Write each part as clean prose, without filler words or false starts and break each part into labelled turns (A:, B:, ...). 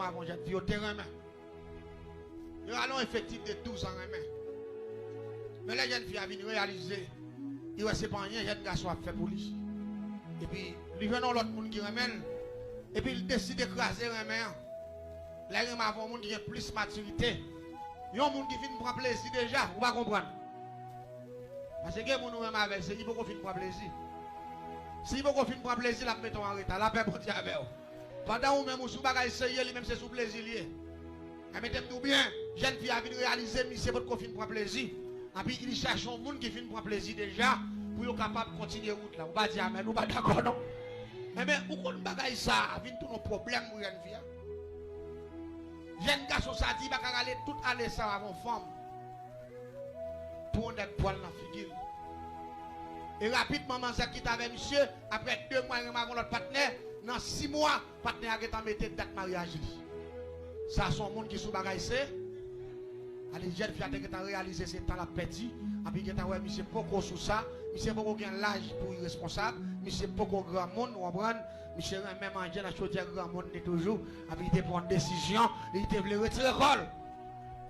A: avant jeune fille au terrain. Il y a un effectif de 12 ans. Mais les jeunes filles a venu réaliser. Il ne sait pas rien, jeune garçon a fait pour lui. Et puis, lui venons l'autre monde qui ramène. Et puis, il décide d'écraser un main. Là, il y a un monde qui a plus de maturité. Il y a un monde qui finit prendre plaisir déjà. Vous ne comprendre. Parce que les gens qui ont avec c'est qu'il faut qu'on finisse prendre plaisir. Si vous finissez prendre plaisir, la mettons en retard. La paix pour dire avec vous. Pendant où même vous avez essayé, lui-même c'est sous plaisir. Mais mettez-vous bien, jeune fille a vu réaliser, mais c'est votre qu'on finit prendre plaisir. Et puis, il cherche un monde qui finit prendre plaisir déjà. Pour être capable de continuer la route là. On va dire, mais nous pas d'accord, non? Mais où qu'on bagaille ça, vient tous nos problèmes pour jeune fille. Jeune garçon, ça dit, il va aller toute année ça avant femme. Pour on être poil dans la figure. Et rapidement, maman quitte avec monsieur, après 2 mois, il m'a l'autre partenaire. Dans 6 mois, le partenaire a mis date mariage. Ça, son monde qui sous bagaille, c'est. Allez, jeune fille a réalisé c'est temps la petit. Et puis, il a monsieur beaucoup sous ça. Monsieur beaucoup gain l'âge pour irresponsable. Monsieur beaucoup grand monde, on comprend. Monsieur même en jeune a choisi grand monde toujours. Et puis, il prend une décision. Il voulait retirer l'école.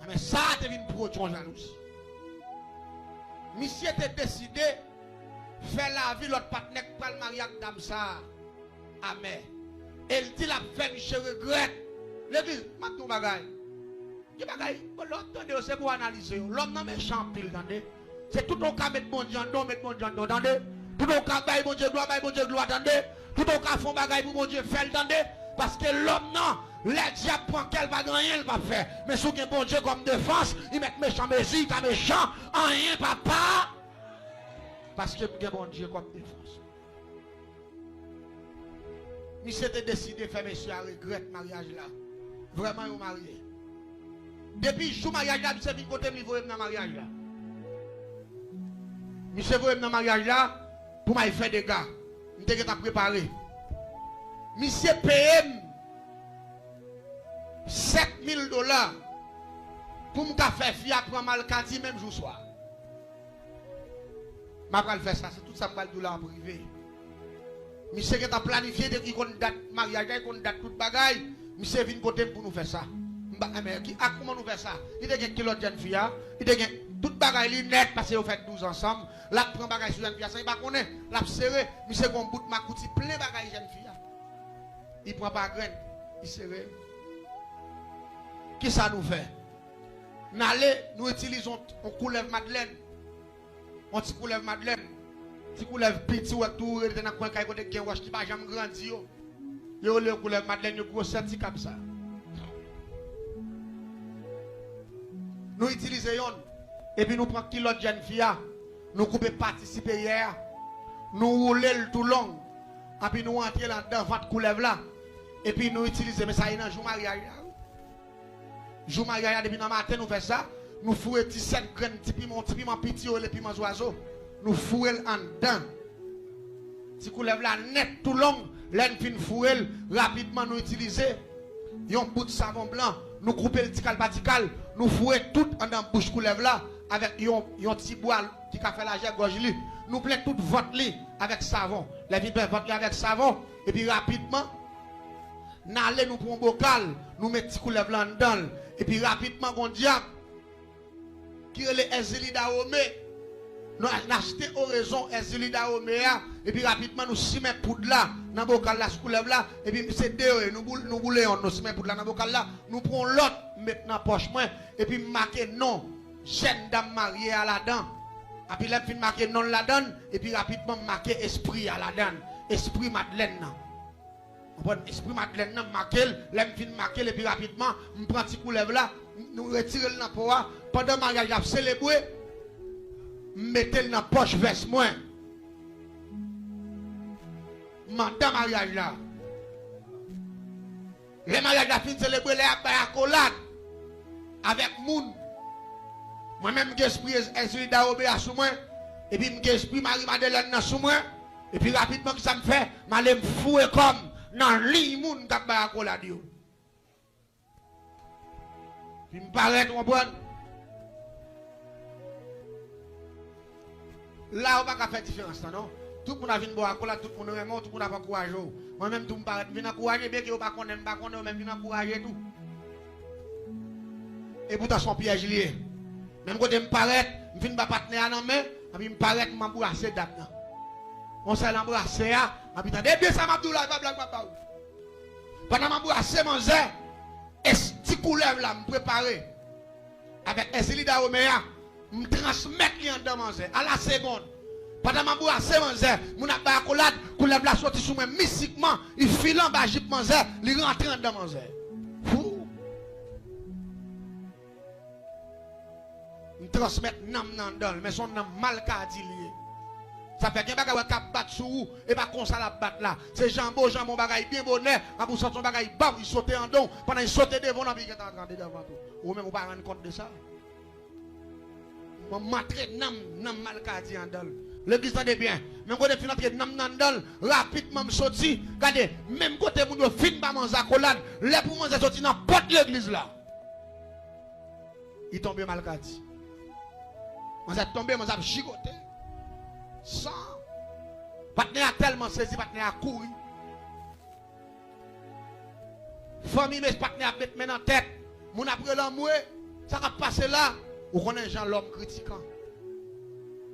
A: Mais ça, c'est une production jalousie. Monsieur a décidé de faire la vie l'autre partenaire pour le mariage d'âme ça. Amen. Elle dit la fait, monsieur regrette. L'église, maintenant bagaille. Qui bagaille, l'autre c'est pour analyser. L'homme non méchant pile, attendez. C'est tout au cas mettre bon Dieu en dos, mettre bon Dieu en dos, attendez. Tout au cas bailler bon Dieu gloire, attendez. Tout au cas font bagaille pour bon Dieu faire, attendez. Parce que l'homme non, les diables prend qu'elle va gagner, elle va faire. Mais si vous bon Dieu comme défense, il met méchant mesure, il méchant, rien papa. Parce que vous bon Dieu comme défense. Il s'était décidé de faire monsieur à regret mariage là. Vraiment, vous marié. Depuis le mariage là, monsieur vient côté me voyer dans le mariage là. Monsieur voyer dans le mariage là pour m'y faire des gars. Je t'ai préparé. Monsieur paye $7,000 pour me faire fiat pour Malkati même jour soir. Je vais faire ça, c'est tout ça que je vais en privé. Monsieur qui a planifié depuis qu'on date mariage, qu'on date toute bagaille. Monsieur vient côté pour nous faire ça. Comment nous faire ça? Il y a quelques autres jeunes filles, il y a toute bagaille net parce que vous faites 12 ensemble. Là, prend bagaille sur jeune fille, ça il va connaître. Là, serré, monsieur qu'on bout ma couti plein bagaille jeune fille. Il prend pas graine, il serré. Qui ça nous fait? Nous utilisons on coulève Madeleine. On petit coulève Madeleine. Si vous lèvez petit ou tout, vous êtes dans le coin qui va jamais grandir. Vous le coulève Madeleine, vous gros certificat comme ça. Nous utilisons et puis nous prenons l'autre jeune fille, nous coupons participer hier, nous roulons tout long, et puis nous entrons dans votre coulève là, et puis nous utilisons, mais ça y est dans le jour mariage. Jour mariage, depuis le matin, nous faisons ça, nous fouillons 17 graines, petit piment petit, et puis mes oiseaux, nous fouillons en dedans. Si coulève là net tout long, l'enfin fouillons, rapidement nous utilisons, un bout de savon blanc, nous coupons le tical batical, nous fouillons tout en dans bouche coulève là, avec un petit bois qui a fait la gorge li. Nous prenons tout votre lit avec savon. Les vides votre lit avec savon. Et puis rapidement, nous allons nous prendre un bocal, nous mettons petit coulève là dedans. Et puis rapidement, on diable qui est le Ezilida Ome. Nous achetons oraison Ezilida Ome. Et puis rapidement, nous mettons poudre là, dans le bocal là, coulève là. Et puis c'est deux, nous boulons, nous mettons poudre là dans le bocal là. Nous prenons l'autre, mettons dans la poche. Et puis marquer non. Jeune dame mariée à la dent. Et puis, elle fin marquer non la donne. Et puis, rapidement, marquer esprit à la donne. Esprit Madeleine. Esprit Madeleine, marquer. Elle fin marquer. Et puis, rapidement, on prend un petit coup là. Nous retirons le poids. Pendant le mariage, on célébrer. Mettez le dans la poche veste moi. Mandat mariage là. Le mariage a fin célébrer les accolades. Avec moun. Moi-même, j'ai esprit Ezilida Ome sous moi. Et puis, j'ai esprit Marie-Madeleine sous moi. Et puis, rapidement, que ça me fait, je me fouer comme dans le lit, moun qui a accolade. Puis, je me paraît, tu comprends? Là, on ne va pas faire différence, non? Tout le monde a vu boire cola, tout le monde est mort, tout le monde a pas courage. Moi-même, tout le monde vient encourager, bien que vous ne connaissez pas, même vient encourager tout. Et pourtant, son piège lié. Même quand je me paraît, je ne pas partenaire dans main, je me paraît, je m'embrasser d'abord. On s'est embrassé, je me dis, bien ça m'a dit là, pas blague, papa. Pendant que je m'embrasse, mon zè, est-ce que couleur là, me préparer avec Esilida Omea, me transmettre lui en dans mon zè, à la seconde. Pendant que je m'embrasse, mon zè, mon accolade, couleur là sorti sur moi mystiquement, il file en bas, mon zè, il rentre dans mon zè. Il transmet nam nan dol, mais son nam mal kadi lié. Ça fait qu'un bagay qui bat sur vous, et pas comme ça la bat là. C'est jambon bagay bien bonnet, à vous sortir bagay bam, il saute en don, pendant il saute devant la vie qui est en train de devant tout. Ou même vous pas rendre compte de ça. Moi matre nam mal kadi en dol. L'église tendez bien. Même quand on fait nam nan dol, rapidement me sorti, regardez, même côté moun yo fin ba manger accolade, les pour manger sorti dans porte l'église là. Il tombe mal kadi. On s'est tombé, on s'est chigoté. Sans. Partenaire a tellement saisi, partenaire a couru. Famille, mais partenaire a mettre main en tête. Mon après l'amour, ça va passer là. Ou connaît Jean l'homme critiquant.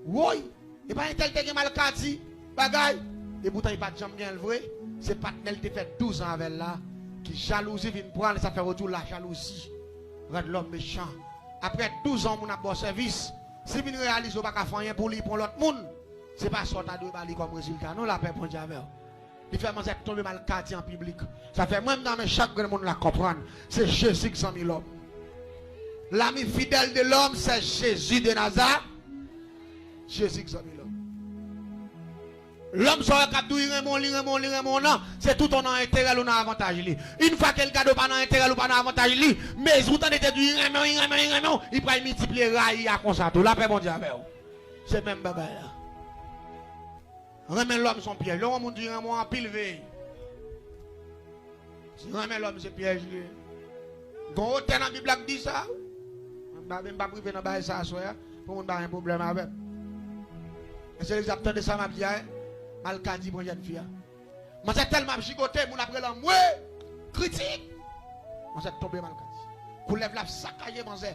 A: Oui. Et pas un tel qui a mal dit, bagaille. Et pourtant, il n'y a pas de jambe bien le vrai. C'est partenaire qui fait 12 ans avec là. Qui jalousie vient prendre, ça fait retour la jalousie. Regarde l'homme méchant. Après 12 ans, mon a bon service. Si vous ne réalisez pas qu'à faire rien pour lui, pour l'autre monde, ce n'est pas sortir de bali comme résultat. Non, la paix pour Dieu. Il fait manger tomber mal quartier en public. Ça fait même dans chaque monde la comprendre. C'est Jésus qui s'en mis l'homme. L'ami fidèle de l'homme, c'est Jésus de Nazareth. Jésus qui s'en mis l'homme. L'homme sort cap douille remon non, c'est tout on a intérêt ou on a avantage li. Une fois qu'elle cadeau pas dans intérêt ou pas dans avantage li, mais vous t'en était du remon, il va multiplier raï à comme ça tout. La paix bon Dieu avec. C'est même baba là. Remet l'homme son piège. L'homme on dit remon en pile veille. Si remet l'homme c'est piège lui. Gon hôtel dans la Bible dit ça. On va même pas priver dans bail ça soir pour on pas un problème avec. C'est l'exacteur de ça m'a dit. Malkadi pour jeune fille. Moi c'est tellement gigoté, mon après là, moi critique. Moi c'est tombé Malkadi. Coulève la saccager manzé,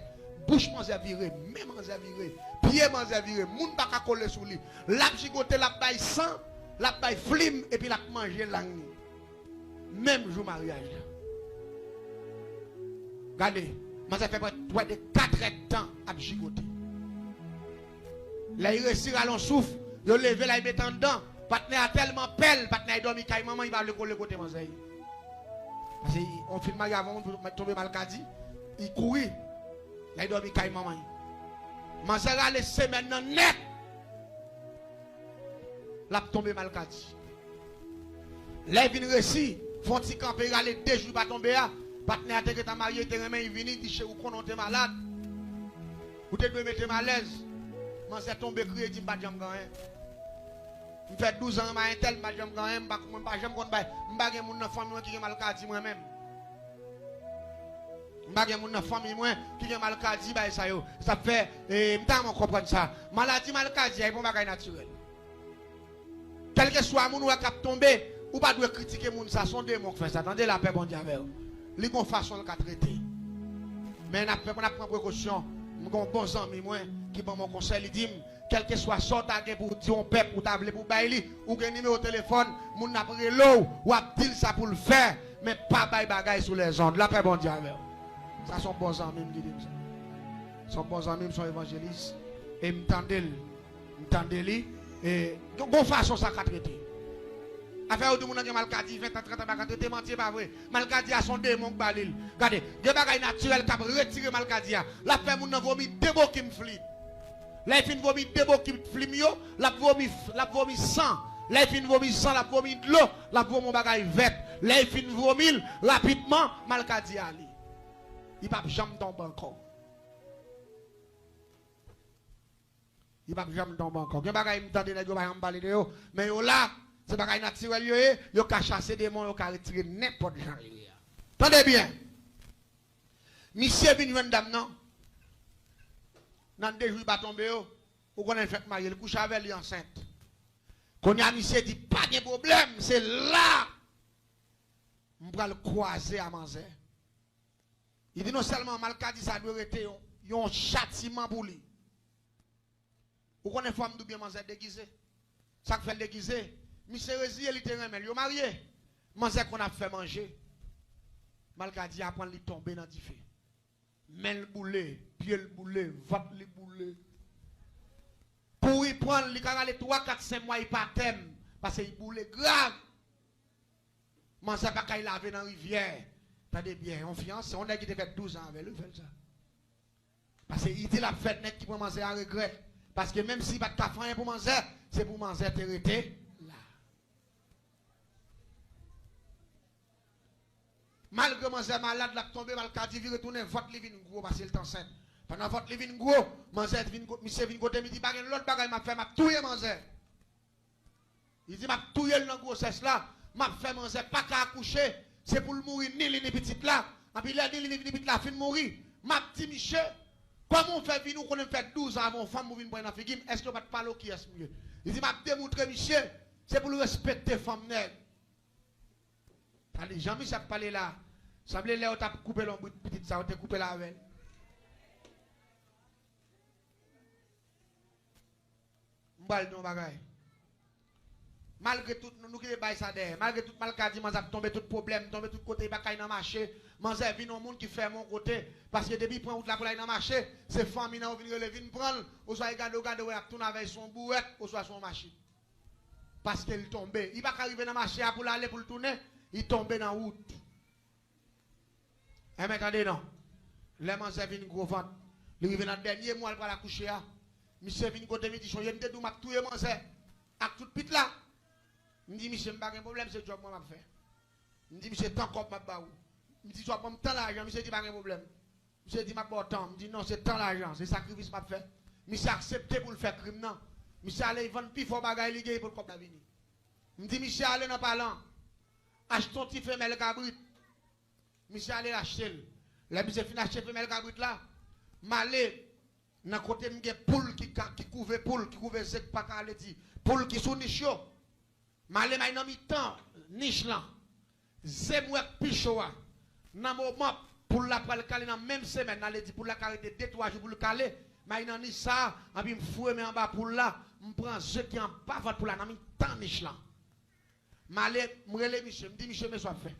A: bouche manzé viré, main manzé viré, pied manzé viré, moun pas coller sous lui. La gigoté la baille sang, la baille flim et puis la manger langue. Même jour mariage. Regardez, moi ça fait près de 4 temps à gigoter. Là il réussit à l'on souffle, il lever là il met en dedans. Partenaire a tellement pelle, partenaire dormi quand maman il va le côté manzé. Parce qu'on filme avant on tomber Malkadi, il courit. Là il dormi quand maman. Manzé a laissé maintenant net. Là tomber Malkadi. Là il vient récit, font petit camper aller 2 jours pas tomber là. Partenaire a été marié, il vient il dit chez vous qu'on est malade. Vous devez mettre mal à l'aise. Manzé tomber crier dit pas jambe rien. Je fais 12 ans, je tel, je ne quand même pas, je ne sais pas, je ne famille qui est mal dit moi-même. Je ne sais pas famille qui est mal dit, ça fait, je comprendre ça. Maladie mal dit, c'est un bagage naturel. Quel que soit le monde qui a tombé, ou pas de critiquer les gens, ça sont des mots qui font ça. Attendez la paix, bon Dieu, avec eux. Les bonnes façons de traiter. Mais on prend précaution. Mon bon ami, qui prend mon conseil, il dit, quel que soit sorte pour dire un peuple, pour table, pour bailler, ou un numéro de téléphone, mon n'a pris l'eau, ou a dit ça pour le faire, mais pas bailler bagaille sur les ondes. La paix, bon Dieu, avec eux. Ça sont bons amis, me dit ça. Sont bons amis, sont évangélistes. Et m'tendez-li, et bonne façon ça qu'a traité. Affaire où tout le monde a Malkadi, 20 ans, 30 ans, Malkadi, t'es menti, pas vrai. Malkadi a son démon balil. Regardez, des bagailles naturelles qui a retiré Malkadi. La fait mon vomi deux mots qui me flit. Là il fin vomi deux mots qui me flit, la vomi sang. Là il fin vomi sang, la vomi de l'eau, la vomi mon bagaille verte. Là il fin vomi rapidement, Malkadi ali. Il va jamais tomber encore. Il va jamais tomber encore. Des bagailles me tendent les gars, mais là. C'est pas naturel, il a chassé des démons, il a retiré n'importe quoi. Attendez bien. Monsieur vient une dame, non? Dans 2 jours, il va tomber, ou qu'on a fait marier, il couche avec elle enceinte. Quand a monsieur dit pas de problème, c'est là. On va le croiser à Manzé. Il dit non seulement Malka dit ça doit être un châtiment pour lui. Vous connaissez femme de bien Manzé déguisé. Ça fait déguisé. Monsieur Rési, il était remel. Il marié. Manzé qu'on a fait manger. Malka dit apprendre lui tomber dans du feu. Main le boulet, pied le boulet, vote le boulet. Pour y prendre, il y a 3, 4, 5 mois, il pas thème. Parce qu'il boulet grave. Man, ça pas qu'il laver dans la rivière. Attendez bien, on fiancé, on a qui fait 12 ans avec lui, fait ça. Parce qu'il dit la fête net qui peut manger à regret. Parce que même si il va pas faire pour manger, c'est pour manger t'arrêter là. Malgré manger malade, la tomber mal cadi, il retourner vote li vin gros parce qu'il est enceinte. Pendant vote li vin gros, manger vin monsieur vin côté, il dit pas l'autre bagaille m'a fait m'a touyer manger. Il dit m'a touyer dans grossesse là. M'a fait manger pas qu'à accoucher, c'est pour le mourir ni les petites là. Et puis là ni les petites là fin mourir. M'a dit monsieur, comment on fait venir qu'on fait 12 ans avant femme pour venir prendre un figim, est-ce que pas de parler qui est mieux? Il dit m'a démontré monsieur, c'est pour le respecter femme nègre. Allez, Jean-Michel parlé là. Semblait là où t'as coupé l'ombre petite ça, on t'a coupé la avec. M'bal non bagaille. Malgré tout, nous qui bail ça derrière, malgré tout malgré man a tombé tout problème, tombé tout côté pas dans marché, man ça vient un monde qui fait mon côté parce que depuis prend route là pour aller dans marché, c'est famille nan venir relever vinn prendre, ou soit regarder ouais tourner avec son bouette ou soit son machine. Parce qu'il tombé, il va arriver dans marché pour aller pour le tourner, il tombé dans route. Et attendez non. Les man ça vinn gros vente. Il arrive dans dernier mois pour la coucher là. Monsieur vinn côté me dit je me dou m'a touyer man ça. Avec toute pite là. Je dis, monsieur, je n'ai pas de problème, c'est le job que je fais. Je dis, monsieur, tant qu'on m'a baou. Je dis, soit pour tant l'argent, monsieur dit, pas de problème. Monsieur dit, m'a pas temps. Je dis, non, c'est tant l'argent, c'est sacrifice que je fais. Monsieur accepté pour le faire crime, non. Monsieur allez vendre plus fort bagaille ligue pour le cop venir. Je dis, monsieur, allez dans parlant. Achetons petit femelle cabrit. Monsieur allez l'acheter. Là, monsieur fin acheter femelle cabrit là. M'allez, dans côté m'gè poule qui couvre poule, qui couvre sec pas calé dit. Poule qui sous niche. Malé may nan mi temps niche là zemouek pichoa nan moment pour la pral caler dans même semaine n'a dit pour la caler 2-3 jours pour le caler may nan niche ça en puis me fouer en bas pour là me prend ceux qui en bas pour là nan mi temps niche là malé m'rele monsieur me dit monsieur me soit fait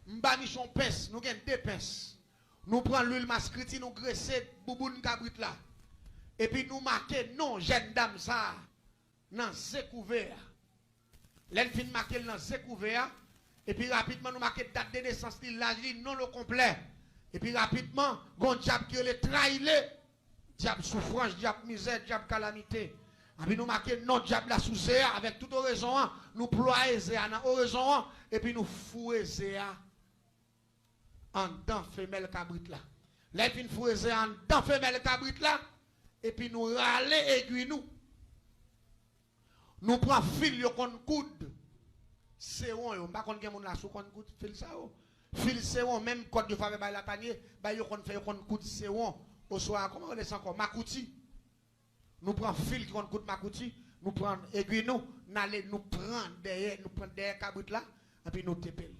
A: m'ba michon pince nous gagne 2 pinces nous prend l'huile mascriti nous graisser bouboune cabrit là et puis nous marquer non jeune dame ça nan c'est couvert. L'elfine marqué dans ce couvert. Et puis rapidement, nous marquons date de naissance, l'âge, non le complet. Et puis rapidement, gon diable qui est trailé. Diable souffrance, diable misère, diable calamité. Et puis nous marquons non diable la sous avec toute raison. Nous ployons Zéa dans raison. Et puis nous fouillons Zéa en dedans femelle cabrit là. L'elfine fouillons Zéa en dedans femelle cabrit là. Et puis nous râler aiguille nous. Nous prenons fil yo kon coude. Séron yo, pas kon gen moun la sou kon coude fil ça yo. Fil séron même code de faveur bay la tanier, bay yo kon fait yo kon coude séron au soir comment on est encore makouti. Nous prenons fil qui kon coude makouti, nous prenons aiguille nous, n'aller nous prendre derrière cabrit là et puis nous tépel.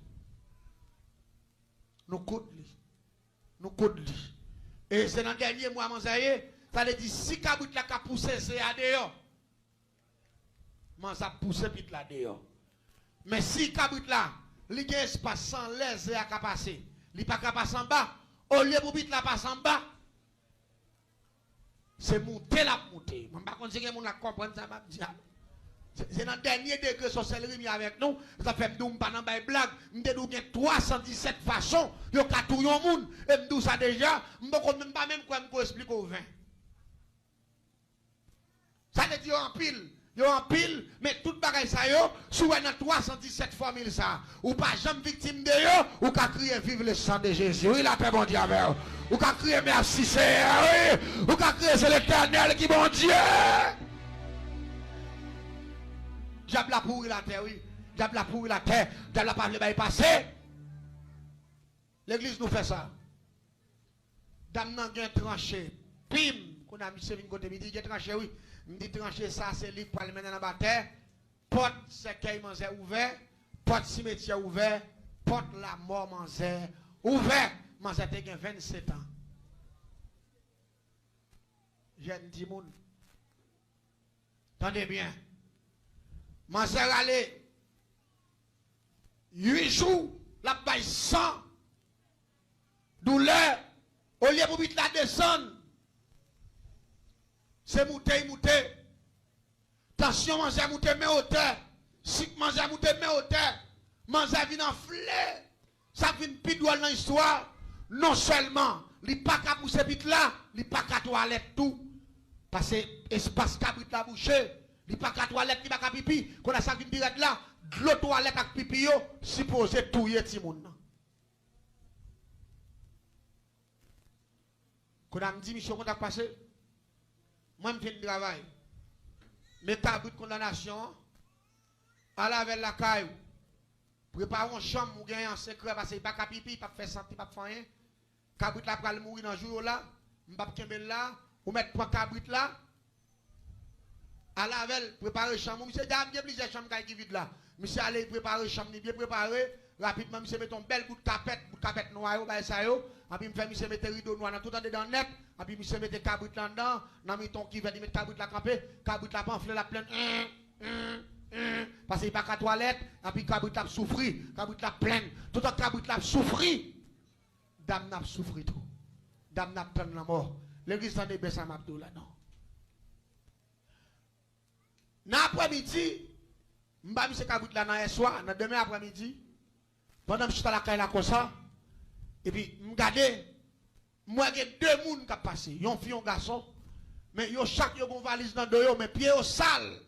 A: Nous coude li. Nous coude li. Et c'est dans le dernier mois manzaye, ça veut dire si cabrit là ka pousser c'est à dehors. Man ça pousse vite là dehors. Mais si cabrit là, li gen espace sans l'aise à ka passer, li pas ka passer en bas, au lieu pour vite là passer en bas, c'est monter la monter. Man pas conseiller moun la comprendre ça m'a dit. C'est dans le dernier degré sorcellerie avec nous, ça fait m'dou pas dans bail blague, m'dou bien 317 façons, yo ka tout yon moun et m'dou ça déjà, m'boko même pas même quoi m'ko expliquer au 20. Ça veut dire en pile. Yo en pile, mais tout bagay ça yo, sous dans 317 formules ça. Ou pas jamais victime de yo, ou ka crier vive le sang de Jésus. Oui, la paix bon Dieu avec vous. Ou ka crier merci Seigneur. Oui, ou ka crier c'est l'Éternel qui bon Dieu. Diable la pourri la terre, oui. Diable la pourri la terre, diable la pas le bail passer. L'église nous fait ça. Dame nan gen tranché. Pim, qu'on a mis ce côté midi, gen tranché oui. Me dit trancher ça, c'est lui pour le mettre dans la bataille. porte cercueil manzé ouvert, porte cimetière ouvert, porte la mort manzé ouvert. Manzé a 27 ans. Jeune dit moun. Tendez bien. Manzé allé 8 jours, la baille 100 douleur, au lieu pour vite la descendre. C'est mouté. Tension, manger mouté, mais hauteur. Si manger mouté, mais hauteur. Manger vient en flé. Ça vient pidoual dans l'histoire. Non seulement, il n'y a pas qu'à pousser vite là, il n'y a pas qu'à toilette tout. Parce que l'espace cabrit la bouche, il n'y a pas qu'à toilette, il n'y a pas qu'à pipi. Quand on a ça qui direct là, de l'eau toilette avec pipi, supposé tout y est moun. Quand on a dit mission qu'on a passé, moi je fais le travail. Mais cabrit de condamnation, à la avec la caille, préparons une chambre ou gagner en secret parce qu'il n'y a pas qu'à pipi, il n'y a pas faire santé, il n'y a pas faire rien. Cabrit là pour mourir dans le jour là, je ne vais pas là, ou mettre trois cabrit là. À la veille, préparer chambre. Monsieur, il y a plusieurs chambres qui vide là. Monsieur, allez préparer chambre, bien préparé. Rapidement, monsieur, met un bel bout de capette noire, et puis, monsieur, met un rideau noir, tout dans le net. Et puis, monsieur, met des cabrit là-dedans. Dans le ton qui va mettre cabrit là campé, cabrit là pamphlet la pleine. Parce qu'il n'y a pas qu'à toilette, et puis cabrit là souffrir, cabrit là pleine. Tout le cabrit là souffrir. Dame n'a souffert tout. Dame n'a pas la mort. L'église en est Bessa Mabdou là, non. Dans l'après-midi, je vais M. Kabrit là dans le soir, dans demain après-midi, pendant que je suis à la caille là comme ça, et puis je regarde, moi j'ai deux personnes qui passent, un fille et un garçon, mais chaque yo une valise dans le dos, mais pieds au sale.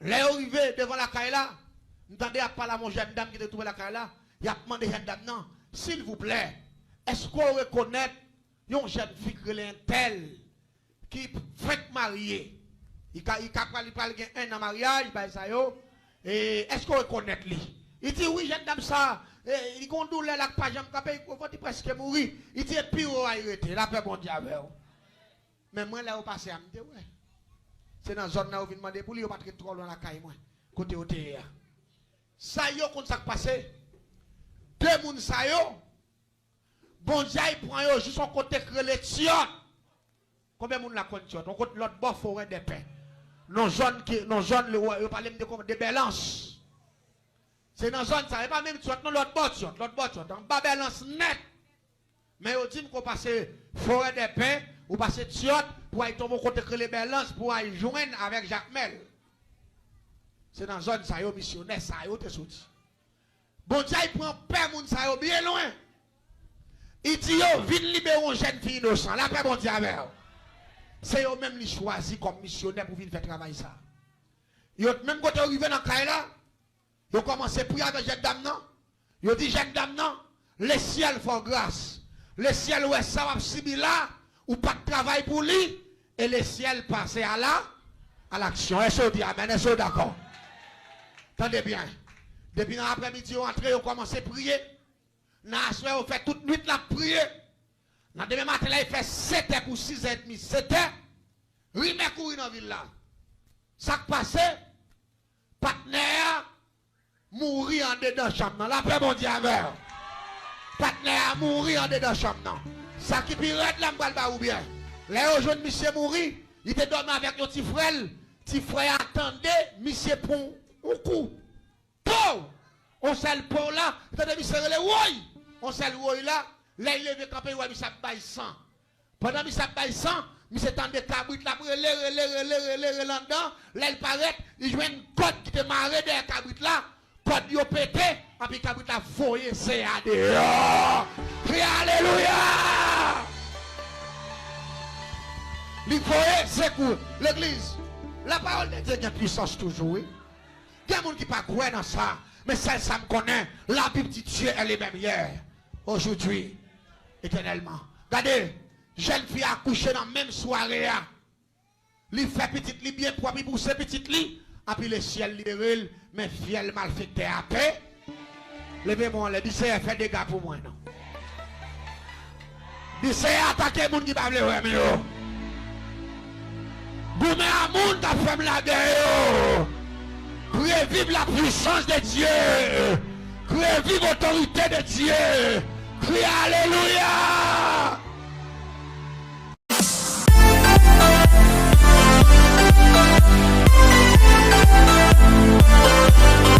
A: Là, arrivé devant la caille là, je entendais à parler à mon jeune dame qui était trouvé la caille là, il a demandé à jeune dame, non, s'il vous plaît, est-ce qu'on reconnaît une jeune fille qui est tel, qui fait marier? Il parle un an mariage, et est-ce qu'on reconnaît lui? Il dit oui, jeune dame ça, il conduit la page, il presque mourir. Il dit pire, il arrêté, la paix bon diable. Mais moi là, au passé, je me dis ouais. C'est dans la zone là où je demande pour lui, il n'y a pas trop loin la caille, moi, côté OTA. Ça y est, quand ça passe, deux personnes, ça y est, bon Dieu, il prend juste son côté création. Combien de monde la connaît? On compte l'autre bord forêt des paix. Nos zones qui, nos zones, on parle de balance. C'est dans zone ça, et pas même l'autre bord, dans bas balance net. Mais on dit qu'on passe forêt des paix, ou passe tiot, pour aller tomber côté que les balances, pour aller joindre avec Jacques Mel. C'est dans zone ça, yo missionnaire, ça, yo te sorti. Bon Dieu, il prend père moun ça, yo bien loin. Il dit yo, vite libérer une jeune fille innocente, la paix bon Dieu avec. C'est eux-mêmes qui choisi comme missionnaire pour venir faire travail ça. Même quand ils arrivent dans le cas là, ils commencent à prier avec jeune dame non. Ils disent jeune dame non, le ciel fait grâce. Le ciel ouais ça va subir là, ou pas de travail pour lui, et le ciel passe à l'action. Est-ce que vous dites amen? Est-ce que vous d'accord? Attendez bien. Depuis l'après-midi, on entre, on commence à prier. Dans la soirée, on fait toute nuit la prière. Dans demain matin, là, il fait 7h pour 6h30. 7h, Rimé courir dans la ville là. Ça qui passe, partenaire mourir en dedans de chambre. La paix, mon Dieu, avec. Partenaire mourir en dedans de chambre. Ça qui pirate là, m'bal ou bien. Là, aujourd'hui, monsieur mourir, il était dormi avec le petit frère. Petit frère attendait, monsieur pour un coup. Pou! On s'est le pot là, attendez, monsieur, oui! On s'est le oui là. Là, il est campé, ouais, monsieur baille 100. Pendant monsieur baille 100, monsieur tendait cabrit là, pour le là-dedans. Là, il paraît, il joue une côte qui te marre derrière cabrit là. Côte yo pété, et puis cabrit là, foyer, c'est à dehors. Crie alléluia! Le foyer, c'est cool. L'église, la parole de Dieu a puissance toujours. Il y a des gens qui ne pas croire dans ça. Mais celle ça me connaît. La Bible dit Dieu, elle est même hier, aujourd'hui, éternellement. Regardez, jeune fille a couché dans la même soirée. Il fait petite lit bien propre pour ses petites lits. Et puis le ciel libéré, mais fiel malfecté à paix. Levez-moi, le dit c'est fait des dégâts pour moi, non. Dit c'est attaquer les gens qui ne peuvent pas le voir. Goumé à moun ta femme la guerre. Priez vive la puissance de Dieu. Criez vive l'autorité de Dieu. Criez Alléluia.